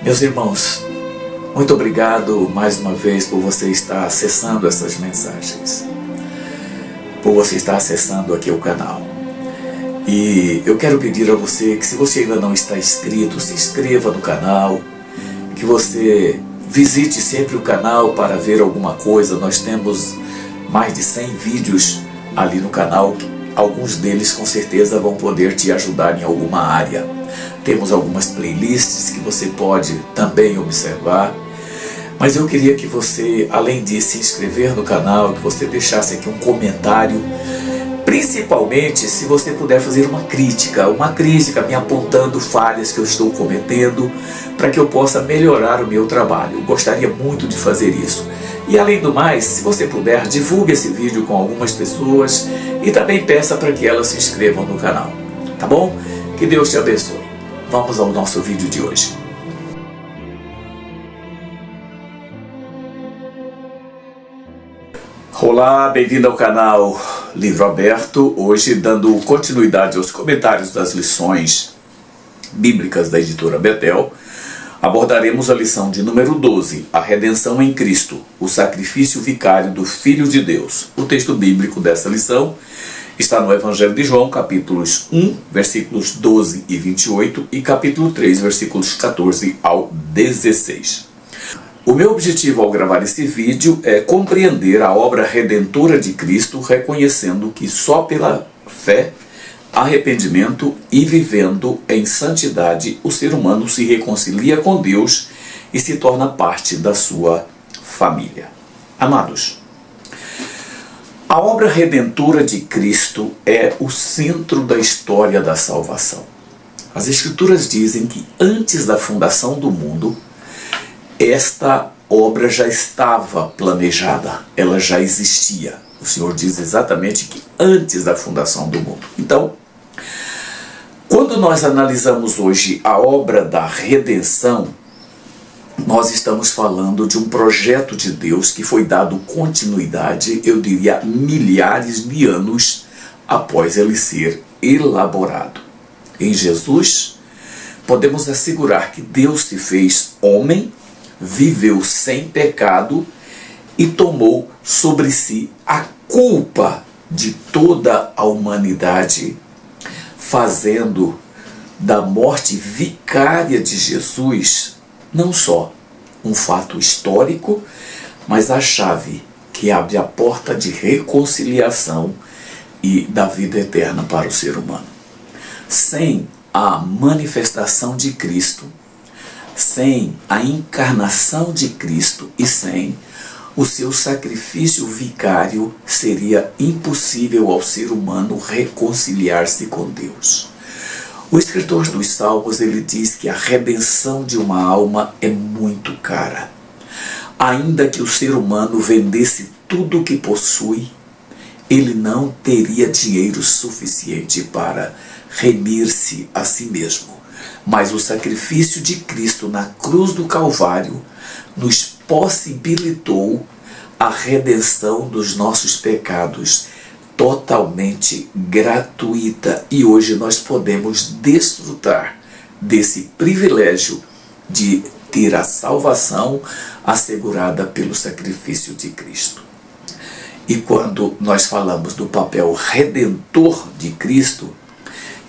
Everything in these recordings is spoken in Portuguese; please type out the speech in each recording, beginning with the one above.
Meus irmãos, muito obrigado mais uma vez por você estar acessando essas mensagens, por você estar acessando aqui o canal. E eu quero pedir a você que, se você ainda não está inscrito, se inscreva no canal, que você visite sempre o canal para ver alguma coisa. Nós temos mais de 100 vídeos ali no canal, alguns deles com certeza vão poder te ajudar em alguma área. Temos algumas playlists que você pode também observar. Mas eu queria que você, além de se inscrever no canal, que você deixasse aqui um comentário, principalmente se você puder fazer uma crítica me apontando falhas que eu estou cometendo, para que eu possa melhorar o meu trabalho. Eu gostaria muito de fazer isso. E além do mais, se você puder, divulgue esse vídeo com algumas pessoas e também peça para que elas se inscrevam no canal. Tá bom? Que Deus te abençoe. Vamos ao nosso vídeo de hoje. Olá, bem-vindo ao canal Livro Aberto. Hoje, dando continuidade aos comentários das lições bíblicas da editora Betel, abordaremos a lição de número 12, a redenção em Cristo, o sacrifício vicário do Filho de Deus. O texto bíblico dessa lição está no Evangelho de João, capítulos 1, versículos 12 e 28, e capítulo 3, versículos 14 ao 16. O meu objetivo ao gravar esse vídeo é compreender a obra redentora de Cristo, reconhecendo que só pela fé, arrependimento e vivendo em santidade o ser humano se reconcilia com Deus e se torna parte da sua família. Amados, a obra redentora de Cristo é o centro da história da salvação. As Escrituras dizem que antes da fundação do mundo, esta obra já estava planejada, ela já existia. O Senhor diz exatamente que antes da fundação do mundo. Então, quando nós analisamos hoje a obra da redenção, nós estamos falando de um projeto de Deus que foi dado continuidade, eu diria, milhares de anos após ele ser elaborado. Em Jesus, podemos assegurar que Deus se fez homem, viveu sem pecado e tomou sobre si a culpa de toda a humanidade, fazendo da morte vicária de Jesus não só um fato histórico, mas a chave que abre a porta de reconciliação e da vida eterna para o ser humano. Sem a manifestação de Cristo, sem a encarnação de Cristo e sem o seu sacrifício vicário, seria impossível ao ser humano reconciliar-se com Deus. O escritor dos Salmos, ele diz que a redenção de uma alma é muito cara. Ainda que o ser humano vendesse tudo o que possui, ele não teria dinheiro suficiente para remir-se a si mesmo. Mas o sacrifício de Cristo na cruz do Calvário nos possibilitou a redenção dos nossos pecados, totalmente gratuita, e hoje nós podemos desfrutar desse privilégio de ter a salvação assegurada pelo sacrifício de Cristo. E quando nós falamos do papel redentor de Cristo,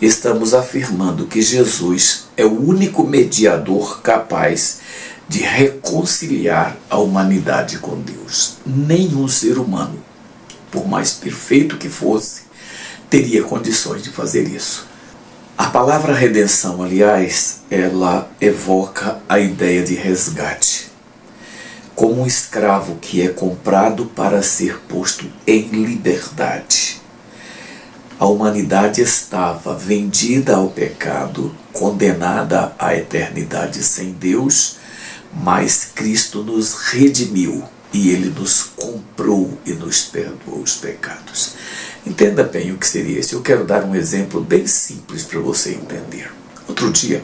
estamos afirmando que Jesus é o único mediador capaz de reconciliar a humanidade com Deus. Nenhum ser humano, por mais perfeito que fosse, teria condições de fazer isso. A palavra redenção, aliás, ela evoca a ideia de resgate. Como um escravo que é comprado para ser posto em liberdade. A humanidade estava vendida ao pecado, condenada à eternidade sem Deus, mas Cristo nos redimiu e Ele nos comprou e nos perdoou os pecados. Entenda bem o que seria isso. Eu quero dar um exemplo bem simples para você entender. Outro dia,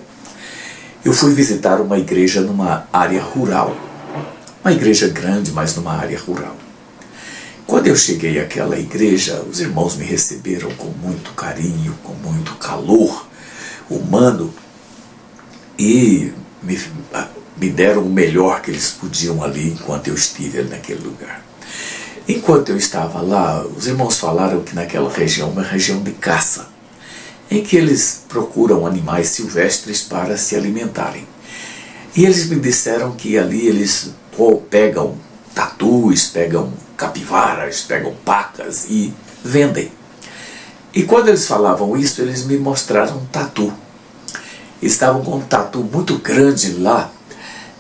eu fui visitar uma igreja numa área rural. Uma igreja grande, mas numa área rural. Quando eu cheguei àquela igreja, os irmãos me receberam com muito carinho, com muito calor humano, e me deram o melhor que eles podiam ali enquanto eu estive ali naquele lugar. Enquanto eu estava lá, os irmãos falaram que naquela região, uma região de caça, em que eles procuram animais silvestres para se alimentarem. E eles me disseram que ali eles pegam tatus, pegam capivaras, pegam pacas e vendem. E quando eles falavam isso, eles me mostraram um tatu. Eles estavam com um tatu muito grande lá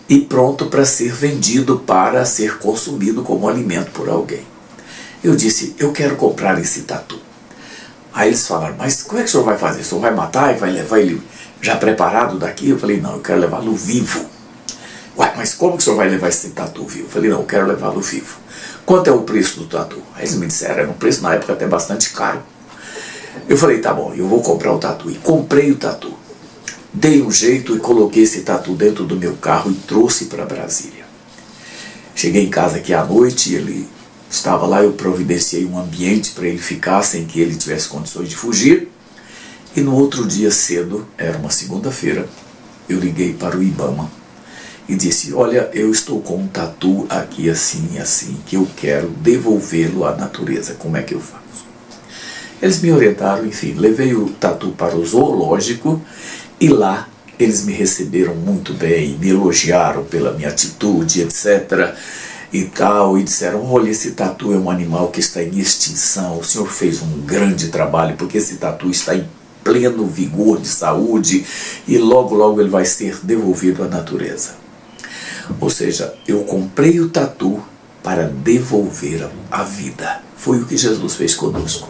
e pronto para ser vendido, para ser consumido como alimento por alguém. Eu disse, eu quero comprar esse tatu. Aí eles falaram, mas como é que o senhor vai fazer? O senhor vai matar e vai levar ele já preparado daqui? Eu falei, não, eu quero levá-lo vivo. Ué, mas como que o senhor vai levar esse tatu vivo? Eu falei, não, eu quero levá-lo vivo. Quanto é o preço do tatu? Aí eles me disseram, era um preço na época até bastante caro. Eu falei, tá bom, eu vou comprar o tatu. E comprei o tatu. Dei um jeito e coloquei esse tatu dentro do meu carro e trouxe para Brasília. Cheguei em casa aqui à noite, ele estava lá, eu providenciei um ambiente para ele ficar sem que ele tivesse condições de fugir. E no outro dia cedo, era uma segunda-feira, eu liguei para o IBAMA e disse, olha, eu estou com um tatu aqui assim e assim, que eu quero devolvê-lo à natureza, como é que eu faço? Eles me orientaram, enfim, levei o tatu para o zoológico e lá eles me receberam muito bem, me elogiaram pela minha atitude, etc. e tal, e disseram, olha, esse tatu é um animal que está em extinção, o senhor fez um grande trabalho, porque esse tatu está em pleno vigor de saúde e logo, logo ele vai ser devolvido à natureza. Ou seja, eu comprei o tatu para devolver a vida. Foi o que Jesus fez conosco.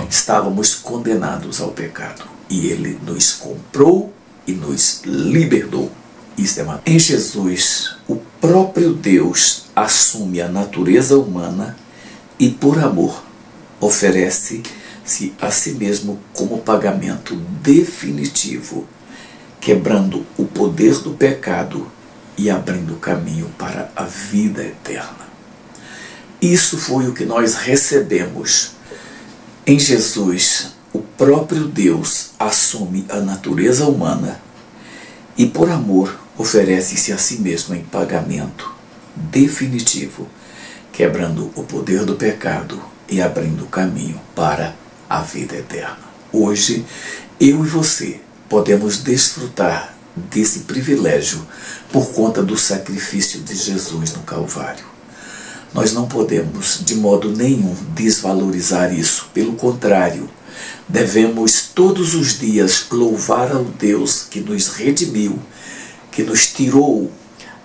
Estávamos condenados ao pecado e Ele nos comprou e nos libertou. Isso é uma... Em Jesus, o próprio Deus assume a natureza humana e, por amor, oferece-se a si mesmo como pagamento definitivo, quebrando o poder do pecado e abrindo caminho para a vida eterna. Isso foi o que nós recebemos. Em Jesus, o próprio Deus assume a natureza humana e, por amor, oferece-se a si mesmo em pagamento definitivo, quebrando o poder do pecado e abrindo caminho para a vida eterna. Hoje, eu e você podemos desfrutar desse privilégio por conta do sacrifício de Jesus no Calvário. Nós não podemos, de modo nenhum, desvalorizar isso. Pelo contrário, devemos todos os dias louvar ao Deus que nos redimiu, que nos tirou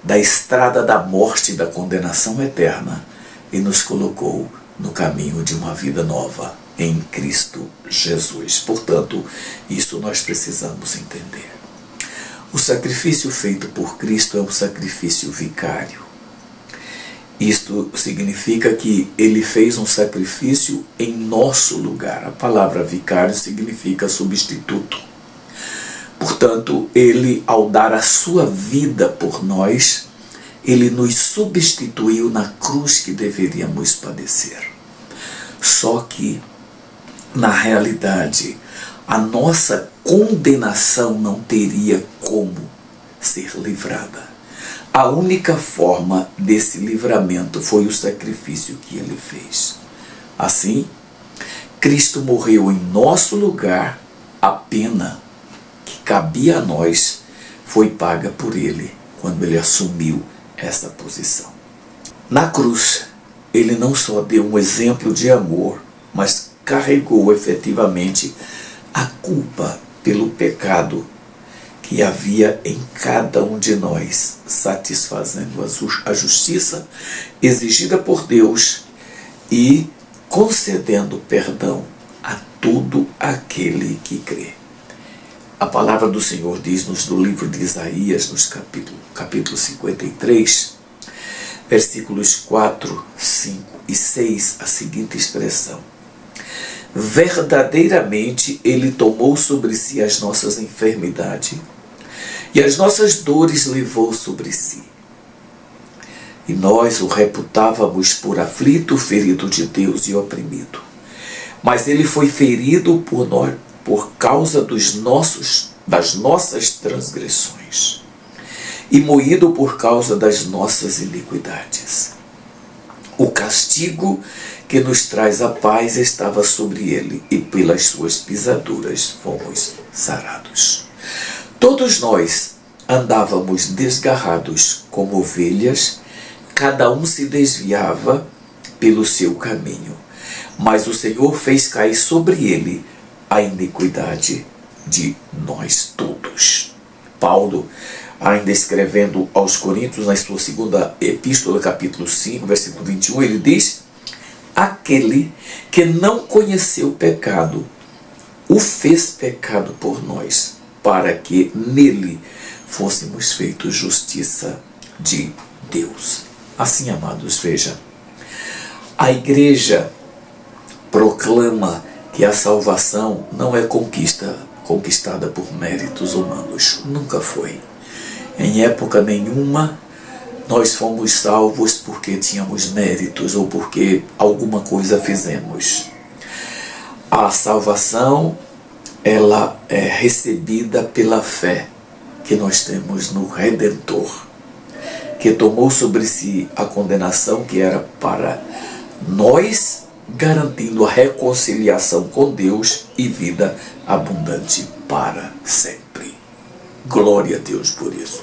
da estrada da morte e da condenação eterna e nos colocou no caminho de uma vida nova em Cristo Jesus. Portanto, isso nós precisamos entender. O sacrifício feito por Cristo é um sacrifício vicário. Isto significa que ele fez um sacrifício em nosso lugar. A palavra vicário significa substituto. Portanto, ele, ao dar a sua vida por nós, ele nos substituiu na cruz que deveríamos padecer. Só que, na realidade, a nossa condenação não teria como ser livrada. A única forma desse livramento foi o sacrifício que ele fez. Assim, Cristo morreu em nosso lugar, a pena que cabia a nós foi paga por ele quando ele assumiu essa posição. Na cruz, ele não só deu um exemplo de amor, mas carregou efetivamente a culpa pelo pecado que havia em cada um de nós, satisfazendo a justiça exigida por Deus e concedendo perdão a todo aquele que crê. A palavra do Senhor diz-nos no livro de Isaías, nos capítulo 53, versículos 4, 5 e 6, a seguinte expressão: verdadeiramente ele tomou sobre si as nossas enfermidades e as nossas dores levou sobre si. E nós o reputávamos por aflito, ferido de Deus e oprimido. Mas ele foi ferido por nós, por causa das nossas transgressões. e moído por causa das nossas iniquidades. O castigo que nos traz a paz estava sobre ele, e pelas suas pisaduras fomos sarados. Todos nós andávamos desgarrados como ovelhas, cada um se desviava pelo seu caminho, mas o Senhor fez cair sobre ele a iniquidade de nós todos. Paulo, ainda escrevendo aos Coríntios, na sua segunda epístola, capítulo 5, versículo 21, ele diz: aquele que não conheceu o pecado, o fez pecado por nós, para que nele fôssemos feitos justiça de Deus. Assim, amados, veja, a igreja proclama que a salvação não é conquistada por méritos humanos. Nunca foi. Em época nenhuma nós fomos salvos porque tínhamos méritos ou porque alguma coisa fizemos. A salvação, ela é recebida pela fé que nós temos no Redentor, que tomou sobre si a condenação que era para nós, garantindo a reconciliação com Deus e vida abundante para sempre. Glória a Deus por isso.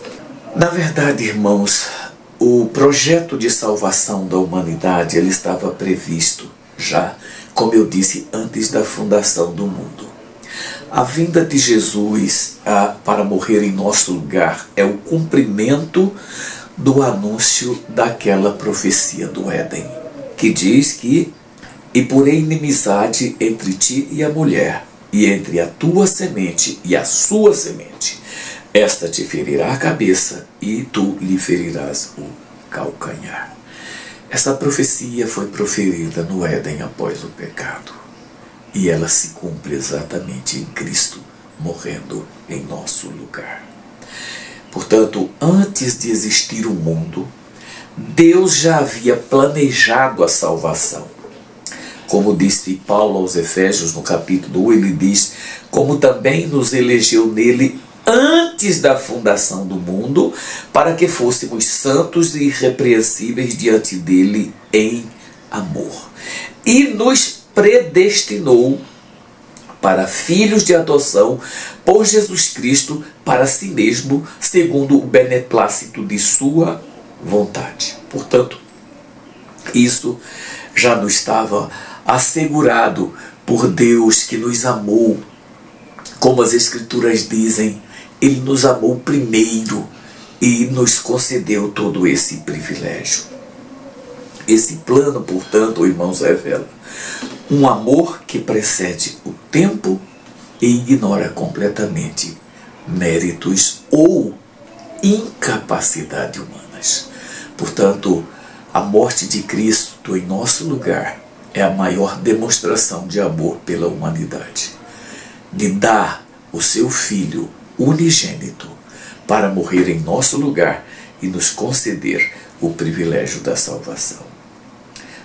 Na verdade, irmãos, o projeto de salvação da humanidade, ele estava previsto já, como eu disse, antes da fundação do mundo. A vinda de Jesus para morrer em nosso lugar é o cumprimento do anúncio daquela profecia do Éden, que diz que: e porém inimizade entre ti e a mulher, e entre a tua semente e a sua semente. Esta te ferirá a cabeça, e tu lhe ferirás o calcanhar. Essa profecia foi proferida no Éden após o pecado. E ela se cumpre exatamente em Cristo, morrendo em nosso lugar. Portanto, antes de existir o mundo, Deus já havia planejado a salvação. Como disse Paulo aos Efésios, no capítulo 1, ele diz: como também nos elegeu nele antes da fundação do mundo, para que fôssemos santos e irrepreensíveis diante dele em amor. E nos predestinou para filhos de adoção por Jesus Cristo para si mesmo, segundo o beneplácito de sua vontade. Portanto, isso já nos estava assegurado por Deus, que nos amou. Como as Escrituras dizem, Ele nos amou primeiro e nos concedeu todo esse privilégio. Esse plano, portanto, irmãos, revela um amor que precede o tempo e ignora completamente méritos ou incapacidade humanas. Portanto, a morte de Cristo em nosso lugar é a maior demonstração de amor pela humanidade. De dar o seu Filho unigênito para morrer em nosso lugar e nos conceder o privilégio da salvação.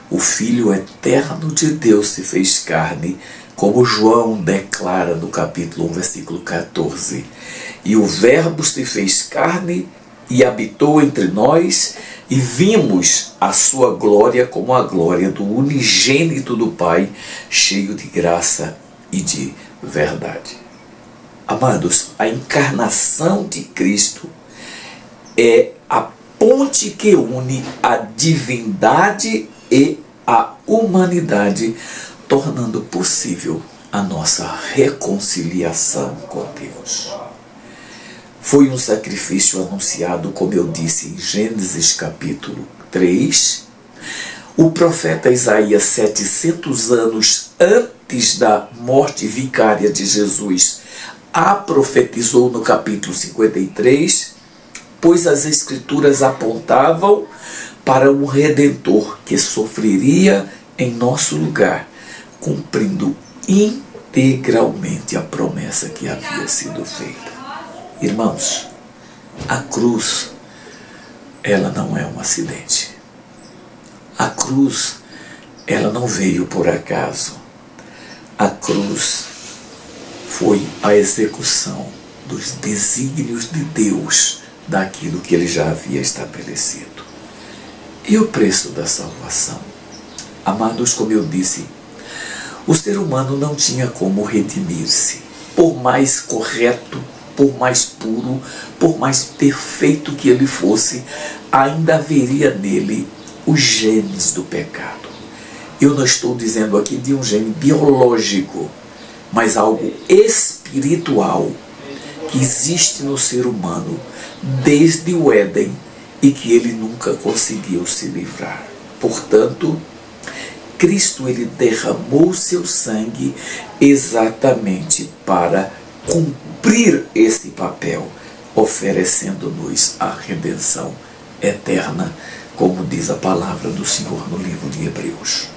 O Filho eterno de Deus se fez carne, como João declara no capítulo 1, versículo 14. E o Verbo se fez carne e habitou entre nós, e vimos a sua glória como a glória do unigênito do Pai, cheio de graça e de verdade. Amados, a encarnação de Cristo é a ponte que une a divindade e a humanidade, tornando possível a nossa reconciliação com Deus. Foi um sacrifício anunciado, como eu disse, em Gênesis capítulo 3. O profeta Isaías, 700 anos antes da morte vicária de Jesus, a profetizou no capítulo 53, pois as Escrituras apontavam para um Redentor que sofreria em nosso lugar, cumprindo integralmente a promessa que havia sido feita. Irmãos, a cruz, ela não é um acidente. A cruz, ela não veio por acaso. A cruz foi a execução dos desígnios de Deus daquilo que ele já havia estabelecido. E o preço da salvação? Amados, como eu disse, o ser humano não tinha como redimir-se. Por mais correto, por mais puro, por mais perfeito que ele fosse, ainda haveria nele os genes do pecado. Eu não estou dizendo aqui de um gene biológico, mas algo espiritual que existe no ser humano desde o Éden e que ele nunca conseguiu se livrar. Portanto, Cristo ele derramou seu sangue exatamente para cumprir esse papel, oferecendo-nos a redenção eterna, como diz a palavra do Senhor no livro de Hebreus.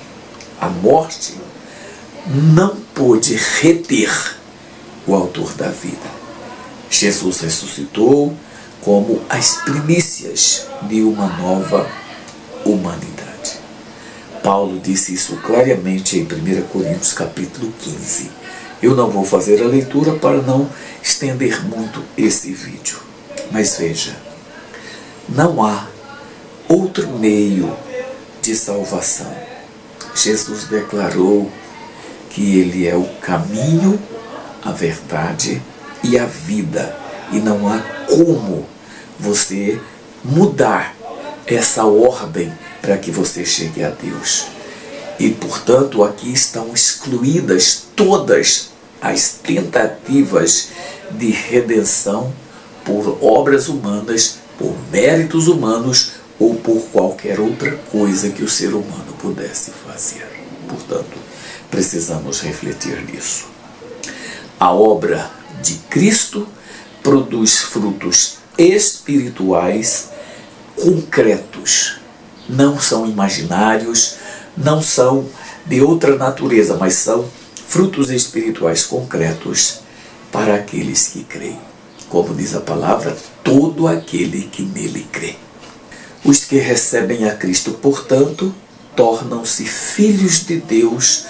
A morte não pôde reter o autor da vida. Jesus ressuscitou como as primícias de uma nova humanidade. Paulo disse isso claramente em 1 Coríntios capítulo 15. Eu não vou fazer a leitura para não estender muito esse vídeo. Mas veja, não há outro meio de salvação. Jesus declarou que ele é o caminho, a verdade e a vida. E não há como você mudar essa ordem para que você chegue a Deus. E, portanto, aqui estão excluídas todas as tentativas de redenção por obras humanas, por méritos humanos ou por qualquer outra coisa que o ser humano pudesse fazer. Portanto, precisamos refletir nisso. A obra de Cristo produz frutos espirituais concretos. Não são imaginários, não são de outra natureza, mas são frutos espirituais concretos para aqueles que creem. Como diz a palavra, todo aquele que nele crê. Os que recebem a Cristo, portanto, tornam-se filhos de Deus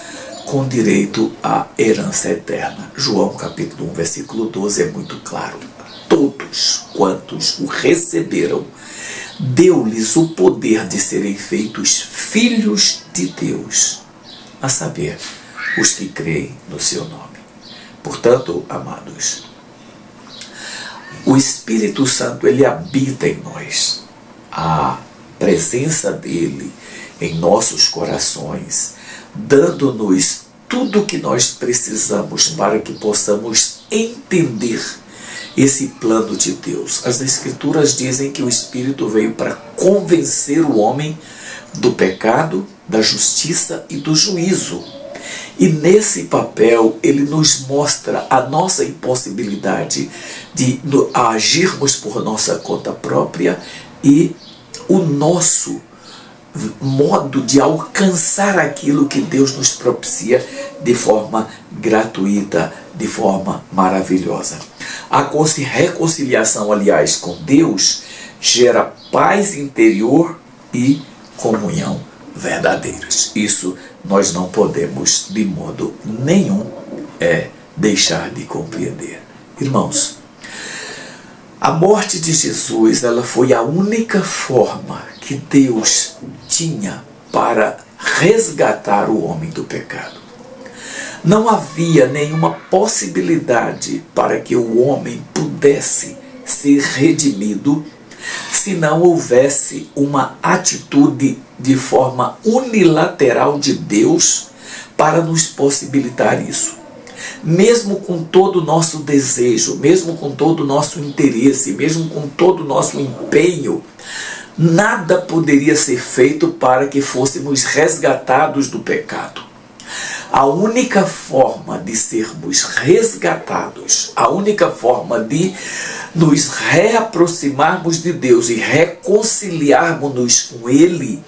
com direito à herança eterna. João capítulo 1, versículo 12 é muito claro. Todos quantos o receberam, deu-lhes o poder de serem feitos filhos de Deus, a saber, os que creem no seu nome. Portanto, amados, o Espírito Santo, ele habita em nós. A presença dele em nossos corações, dando-nos tudo o que nós precisamos para que possamos entender esse plano de Deus. As Escrituras dizem que o Espírito veio para convencer o homem do pecado, da justiça e do juízo. E nesse papel ele nos mostra a nossa impossibilidade de agirmos por nossa conta própria e o nosso modo de alcançar aquilo que Deus nos propicia de forma gratuita, de forma maravilhosa. A reconciliação, aliás, com Deus gera paz interior e comunhão verdadeiras. Isso nós não podemos de modo nenhum deixar de compreender. Irmãos, a morte de Jesus, ela foi a única forma que Deus tinha para resgatar o homem do pecado. Não havia nenhuma possibilidade para que o homem pudesse ser redimido se não houvesse uma atitude de forma unilateral de Deus para nos possibilitar isso. Mesmo com todo o nosso desejo, mesmo com todo o nosso interesse, mesmo com todo o nosso empenho, nada poderia ser feito para que fôssemos resgatados do pecado. A única forma de sermos resgatados, a única forma de nos reaproximarmos de Deus e reconciliarmos-nos com Ele,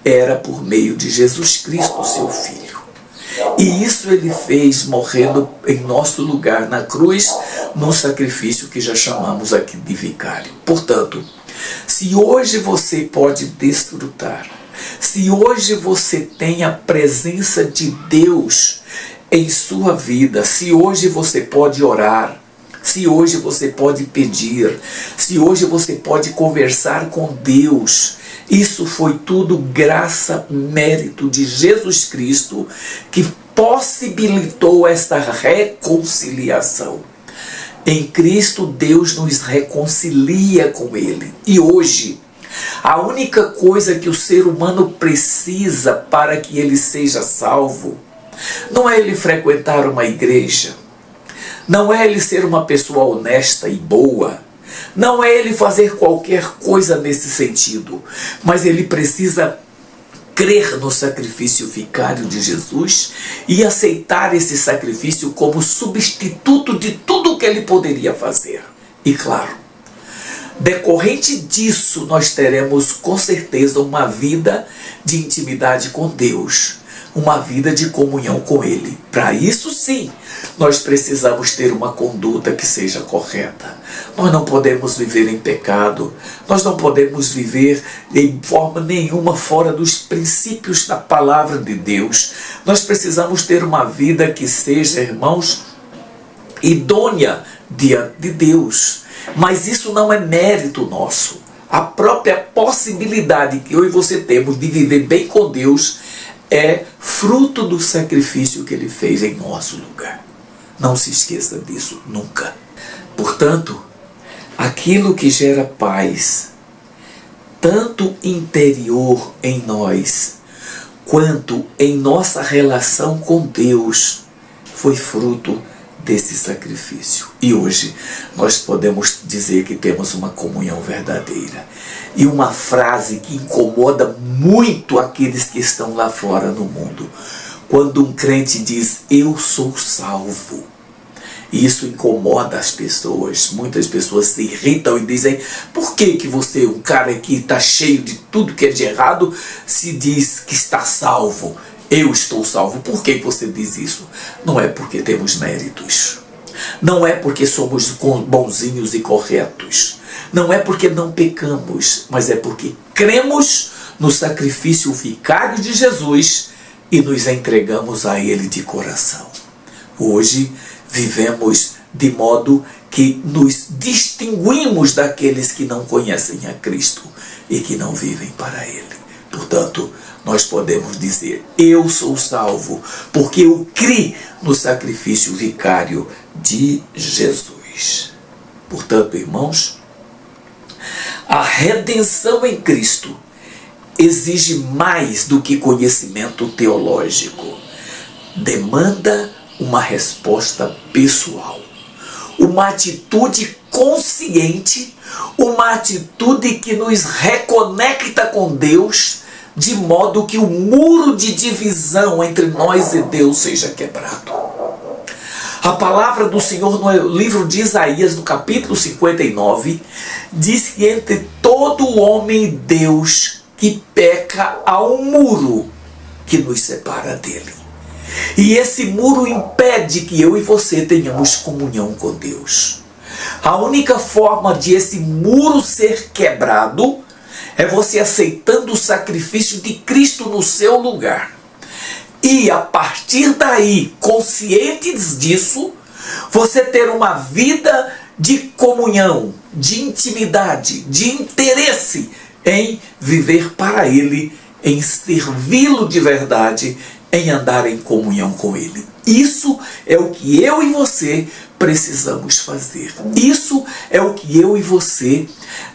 era por meio de Jesus Cristo, seu Filho. E isso Ele fez morrendo em nosso lugar na cruz, num sacrifício que já chamamos aqui de vicário. Portanto, se hoje você pode desfrutar, se hoje você tem a presença de Deus em sua vida, se hoje você pode orar, se hoje você pode pedir, se hoje você pode conversar com Deus, isso foi tudo graça, mérito de Jesus Cristo, que possibilitou essa reconciliação. Em Cristo, Deus nos reconcilia com Ele. E hoje, a única coisa que o ser humano precisa para que ele seja salvo, não é ele frequentar uma igreja, não é ele ser uma pessoa honesta e boa, não é ele fazer qualquer coisa nesse sentido, mas ele precisa crer no sacrifício vicário de Jesus e aceitar esse sacrifício como substituto de tudo que ele poderia fazer. E claro, decorrente disso, nós teremos com certeza uma vida de intimidade com Deus, uma vida de comunhão com Ele. Para isso sim, nós precisamos ter uma conduta que seja correta. Nós não podemos viver em pecado, nós não podemos viver de forma nenhuma fora dos princípios da palavra de Deus. Nós precisamos ter uma vida que seja, irmãos, idônea diante de Deus. Mas isso não é mérito nosso. A própria possibilidade que eu e você temos de viver bem com Deus é fruto do sacrifício que Ele fez em nosso lugar. Não se esqueça disso, nunca. Portanto, aquilo que gera paz, tanto interior em nós, quanto em nossa relação com Deus, foi fruto desse sacrifício. E hoje nós podemos dizer que temos uma comunhão verdadeira. E uma frase que incomoda muito aqueles que estão lá fora no mundo. Quando um crente diz, eu sou salvo. E isso incomoda as pessoas. Muitas pessoas se irritam e dizem, por que você, um cara que está cheio de tudo que é de errado, se diz que está salvo? Eu estou salvo. Por que você diz isso? Não é porque temos méritos. Não é porque somos bonzinhos e corretos. Não é porque não pecamos, mas é porque cremos no sacrifício vicário de Jesus e nos entregamos a Ele de coração. Hoje vivemos de modo que nos distinguimos daqueles que não conhecem a Cristo e que não vivem para Ele. Portanto, nós podemos dizer, eu sou salvo, porque eu criei no sacrifício vicário de Jesus. Portanto, irmãos, a redenção em Cristo exige mais do que conhecimento teológico. Demanda uma resposta pessoal, uma atitude consciente, uma atitude que nos reconecta com Deus, de modo que o muro de divisão entre nós e Deus seja quebrado. A palavra do Senhor no livro de Isaías, no capítulo 59, diz que entre todo homem e Deus que peca há um muro que nos separa dele. E esse muro impede que eu e você tenhamos comunhão com Deus. A única forma de esse muro ser quebrado é você aceitando o sacrifício de Cristo no seu lugar. E a partir daí, conscientes disso, você ter uma vida de comunhão, de intimidade, de interesse em viver para Ele, em servi-lo de verdade, em andar em comunhão com Ele. Isso é o que eu e você precisamos fazer. Isso é o que eu e você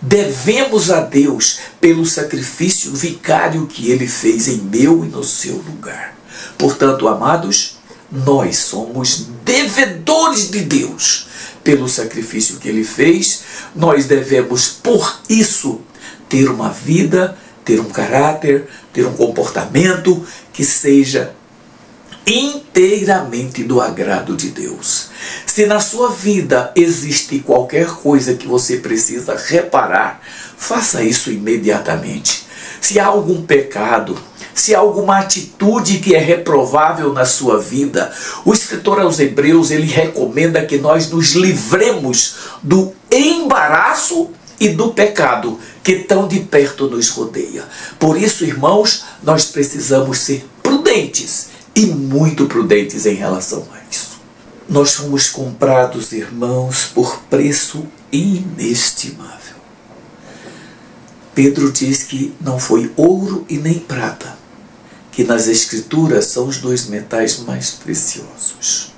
devemos a Deus pelo sacrifício vicário que Ele fez em meu e no seu lugar. Portanto, amados, nós somos devedores de Deus pelo sacrifício que Ele fez. Nós devemos, por isso, ter uma vida, ter um caráter, ter um comportamento que seja inteiramente do agrado de Deus. Se na sua vida existe qualquer coisa que você precisa reparar, faça isso imediatamente. Se há algum pecado, se há alguma atitude que é reprovável na sua vida, o escritor aos Hebreus, ele recomenda que nós nos livremos do embaraço e do pecado que tão de perto nos rodeia. Por isso, irmãos, nós precisamos ser prudentes e muito prudentes em relação a isso. Nós fomos comprados, irmãos, por preço inestimável. Pedro diz que não foi ouro e nem prata, que nas Escrituras são os dois metais mais preciosos.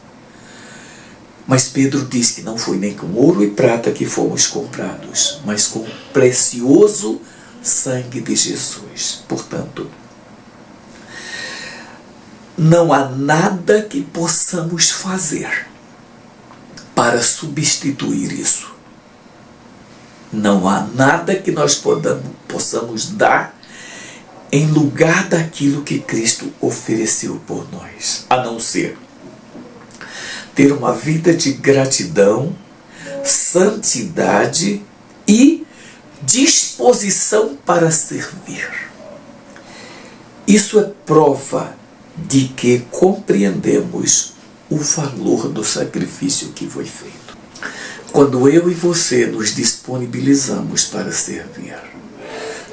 Mas Pedro diz que não foi nem com ouro e prata que fomos comprados, mas com o precioso sangue de Jesus. Portanto, não há nada que possamos fazer para substituir isso. Não há nada que nós possamos dar em lugar daquilo que Cristo ofereceu por nós, a não ser ter uma vida de gratidão, santidade e disposição para servir. Isso é prova de que compreendemos o valor do sacrifício que foi feito. Quando eu e você nos disponibilizamos para servir,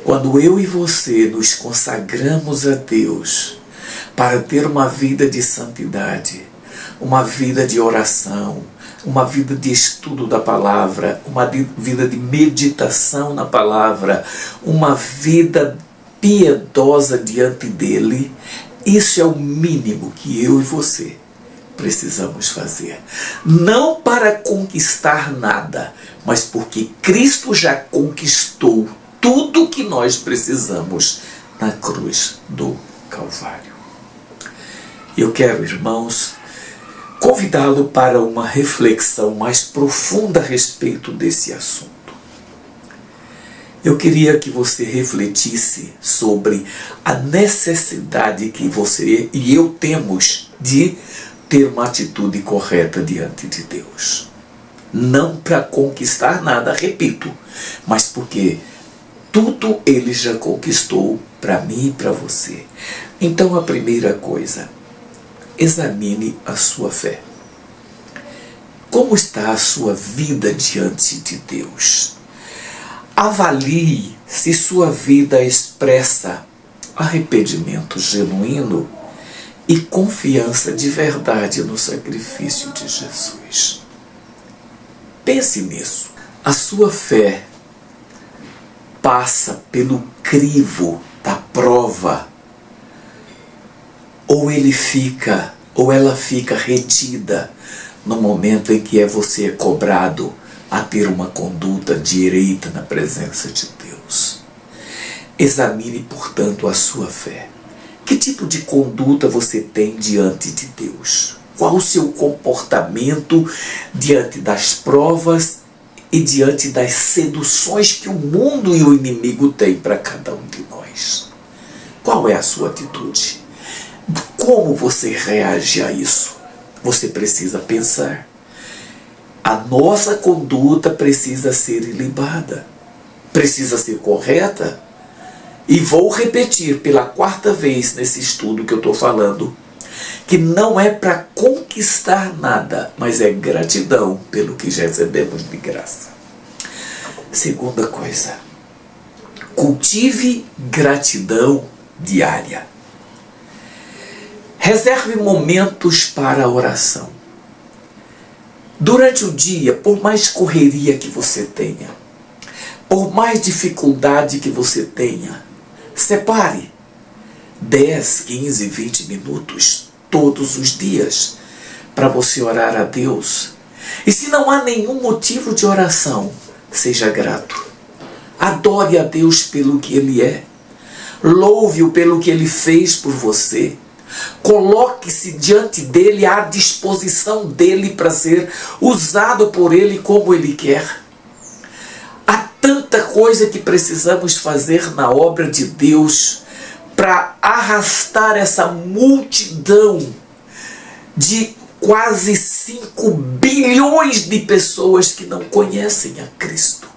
quando eu e você nos consagramos a Deus para ter uma vida de santidade, uma vida de oração, uma vida de estudo da palavra, uma vida de meditação na palavra, uma vida piedosa diante dele, isso é o mínimo que eu e você precisamos fazer. Não para conquistar nada, mas porque Cristo já conquistou tudo que nós precisamos na cruz do Calvário. Eu quero, irmãos, convidá-lo para uma reflexão mais profunda a respeito desse assunto. Eu queria que você refletisse sobre a necessidade que você e eu temos de ter uma atitude correta diante de Deus. Não para conquistar nada, repito, mas porque tudo Ele já conquistou para mim e para você. Então a primeira coisa, examine a sua fé. Como está a sua vida diante de Deus? Avalie se sua vida expressa arrependimento genuíno e confiança de verdade no sacrifício de Jesus. Pense nisso. A sua fé passa pelo crivo da prova, ou ela fica retida no momento em que você é cobrado a ter uma conduta direita na presença de Deus. Examine, portanto, a sua fé. Que tipo de conduta você tem diante de Deus? Qual o seu comportamento diante das provas e diante das seduções que o mundo e o inimigo têm para cada um de nós? Qual é a sua atitude? Como você reage a isso? Você precisa pensar. A nossa conduta precisa ser ilibada, precisa ser correta. E vou repetir pela 4ª vez nesse estudo que eu estou falando, que não é para conquistar nada, mas é gratidão pelo que já recebemos de graça. Segunda coisa, cultive gratidão diária. Reserve momentos para a oração. Durante o dia, por mais correria que você tenha, por mais dificuldade que você tenha, separe 10, 15, 20 minutos todos os dias para você orar a Deus. E se não há nenhum motivo de oração, seja grato. Adore a Deus pelo que Ele é. Louve-o pelo que Ele fez por você. Coloque-se diante dele, à disposição dele para ser usado por ele como ele quer. Há tanta coisa que precisamos fazer na obra de Deus para arrastar essa multidão de quase 5 bilhões de pessoas que não conhecem a Cristo.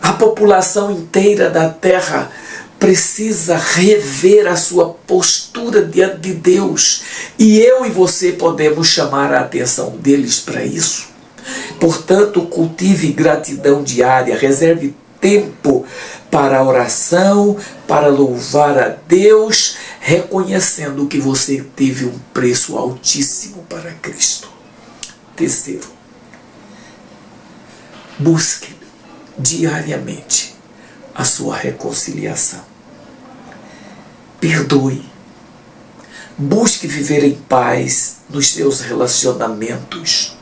A população inteira da Terra precisa rever a sua postura diante de Deus. E eu e você podemos chamar a atenção deles para isso. Portanto, cultive gratidão diária, reserve tempo para a oração, para louvar a Deus, reconhecendo que você teve um preço altíssimo para Cristo. Terceiro, busque diariamente a sua reconciliação. Perdoe. Busque viver em paz nos seus relacionamentos,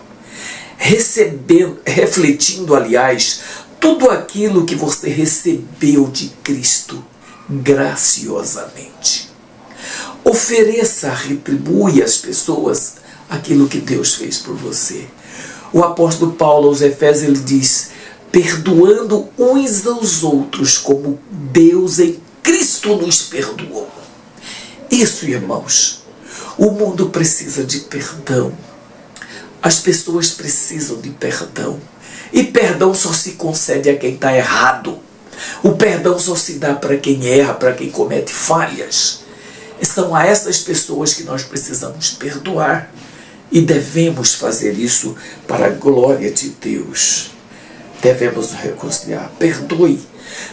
refletindo, aliás, tudo aquilo que você recebeu de Cristo graciosamente. Ofereça, retribui às pessoas aquilo que Deus fez por você. O apóstolo Paulo aos Efésios, ele diz: perdoando uns aos outros como Deus em Cristo nos perdoou. Isso, irmãos, o mundo precisa de perdão. As pessoas precisam de perdão. E perdão só se concede a quem está errado. O perdão só se dá para quem erra, para quem comete falhas. E são a essas pessoas que nós precisamos perdoar. E devemos fazer isso para a glória de Deus. Devemos nos reconciliar. Perdoe.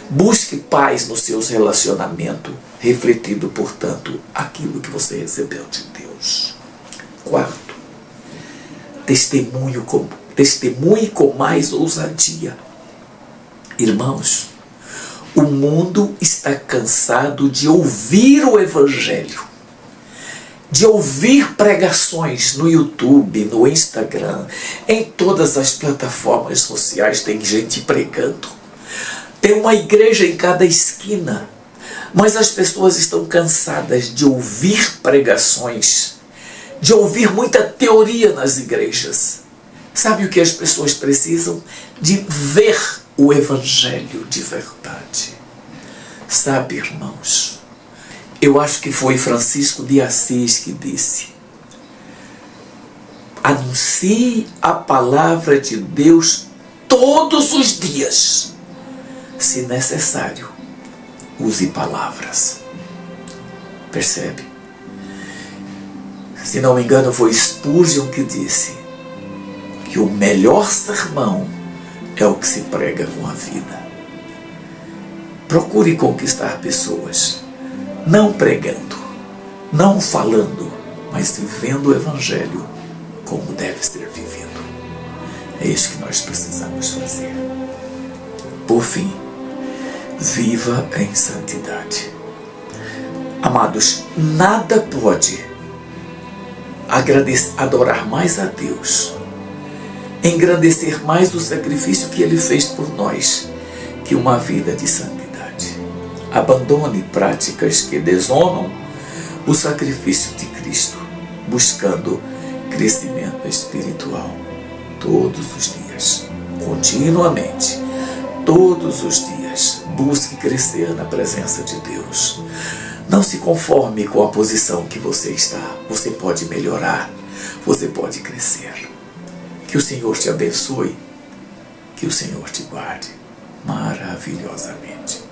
Busque paz nos seus relacionamentos, refletindo, portanto, aquilo que você recebeu de Deus. Quarto, testemunhe com mais ousadia. Irmãos, o mundo está cansado de ouvir o Evangelho, de ouvir pregações no YouTube, no Instagram, em todas as plataformas sociais tem gente pregando. Tem uma igreja em cada esquina, mas as pessoas estão cansadas de ouvir pregações, de ouvir muita teoria nas igrejas. Sabe o que as pessoas precisam? De ver o Evangelho de verdade. Sabe, irmãos, eu acho que foi Francisco de Assis que disse: anuncie a palavra de Deus todos os dias. Se necessário, use palavras. Percebe? Se não me engano, foi Spurgeon que disse que o melhor sermão é o que se prega com a vida. Procure conquistar pessoas, não pregando, não falando, mas vivendo o Evangelho como deve ser vivido. É isso que nós precisamos fazer. Por fim, viva em santidade. Amados, nada pode adorar mais a Deus, engrandecer mais o sacrifício que Ele fez por nós, que uma vida de santidade. Abandone práticas que desonram o sacrifício de Cristo, buscando crescimento espiritual todos os dias, continuamente, todos os dias. Busque crescer na presença de Deus. Não se conforme com a posição que você está. Você pode melhorar, você pode crescer. Que o Senhor te abençoe, que o Senhor te guarde maravilhosamente.